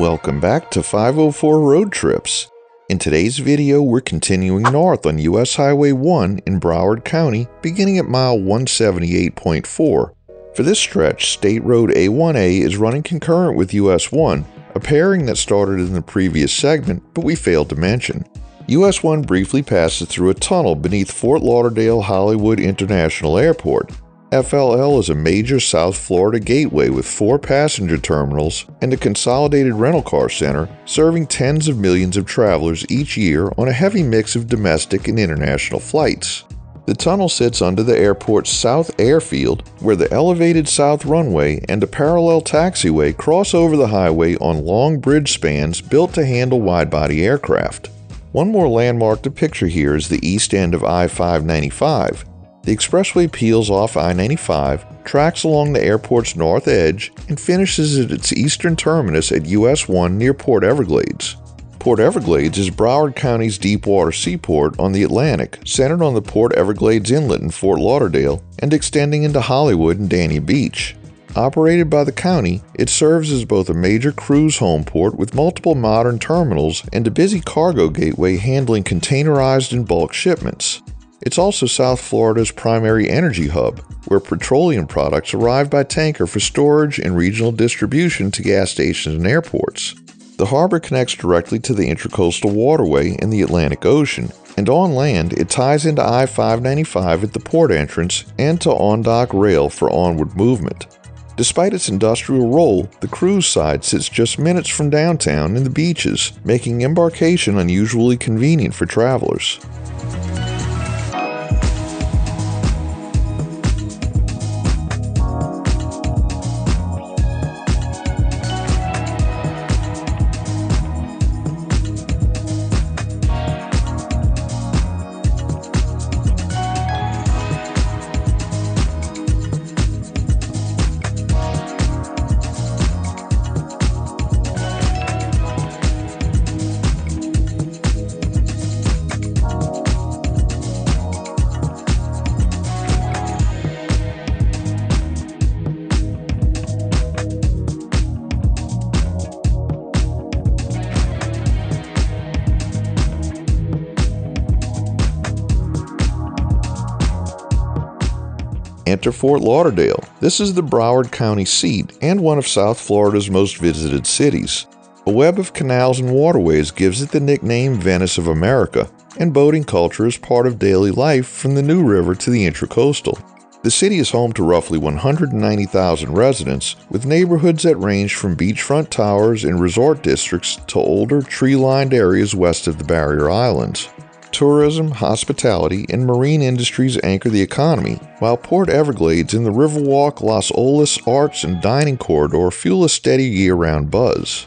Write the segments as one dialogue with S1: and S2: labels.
S1: Welcome back to 504 Road Trips. In today's video, we're continuing north on US Highway 1 in Broward County, beginning at mile 178.4. For this stretch, State Road A1A is running concurrent with US-1, a pairing that started in the previous segment, but we failed to mention. US-1 briefly passes through a tunnel beneath Fort Lauderdale-Hollywood International Airport. FLL is a major South Florida gateway with 4 passenger terminals and a consolidated rental car center, serving tens of millions of travelers each year on a heavy mix of domestic and international flights. The tunnel sits under the airport's south airfield, where the elevated south runway and a parallel taxiway cross over the highway on long bridge spans built to handle wide-body aircraft. One more landmark to picture here is the east end of I-595. The expressway peels off I-95, tracks along the airport's north edge, and finishes at its eastern terminus at US-1 near Port Everglades. Port Everglades is Broward County's deepwater seaport on the Atlantic, centered on the Port Everglades Inlet in Fort Lauderdale and extending into Hollywood and Dania Beach. Operated by the county, it serves as both a major cruise home port with multiple modern terminals and a busy cargo gateway handling containerized and bulk shipments. It's also South Florida's primary energy hub, where petroleum products arrive by tanker for storage and regional distribution to gas stations and airports. The harbor connects directly to the Intracoastal Waterway in the Atlantic Ocean, and on land it ties into I-595 at the port entrance and to on-dock rail for onward movement. Despite its industrial role, the cruise side sits just minutes from downtown and the beaches, making embarkation unusually convenient for travelers. Enter Fort Lauderdale. This is the Broward County seat and one of South Florida's most visited cities. A web of canals and waterways gives it the nickname Venice of America, and boating culture is part of daily life from the New River to the Intracoastal. The city is home to roughly 190,000 residents, with neighborhoods that range from beachfront towers and resort districts to older, tree-lined areas west of the Barrier Islands. Tourism, hospitality, and marine industries anchor the economy, while Port Everglades and the Riverwalk, Las Olas Arts and Dining Corridor fuel a steady year-round buzz.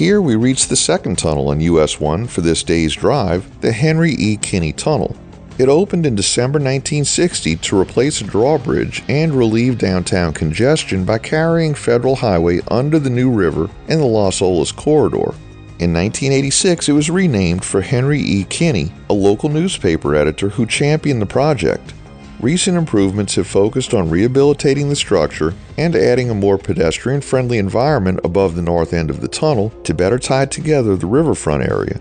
S1: Here we reach the second tunnel on US-1 for this day's drive, the Henry E. Kinney Tunnel. It opened in December 1960 to replace a drawbridge and relieve downtown congestion by carrying Federal Highway under the New River and the Los Olas Corridor. In 1986, it was renamed for Henry E. Kinney, a local newspaper editor who championed the project. Recent improvements have focused on rehabilitating the structure and adding a more pedestrian-friendly environment above the north end of the tunnel to better tie together the riverfront area.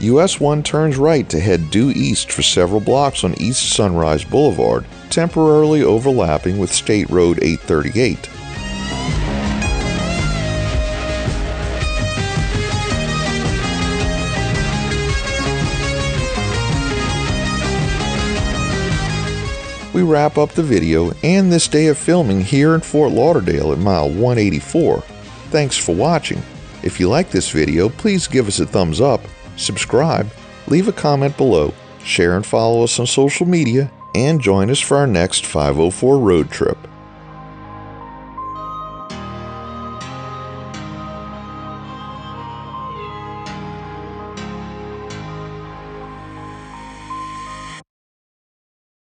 S1: US-1 turns right to head due east for several blocks on East Sunrise Boulevard, temporarily overlapping with State Road 838. We wrap up the video and this day of filming here in Fort Lauderdale at mile 184. Thanks for watching. If you like this video, please give us a thumbs up, subscribe, leave a comment below, share and follow us on social media, and join us for our next 504 road trip.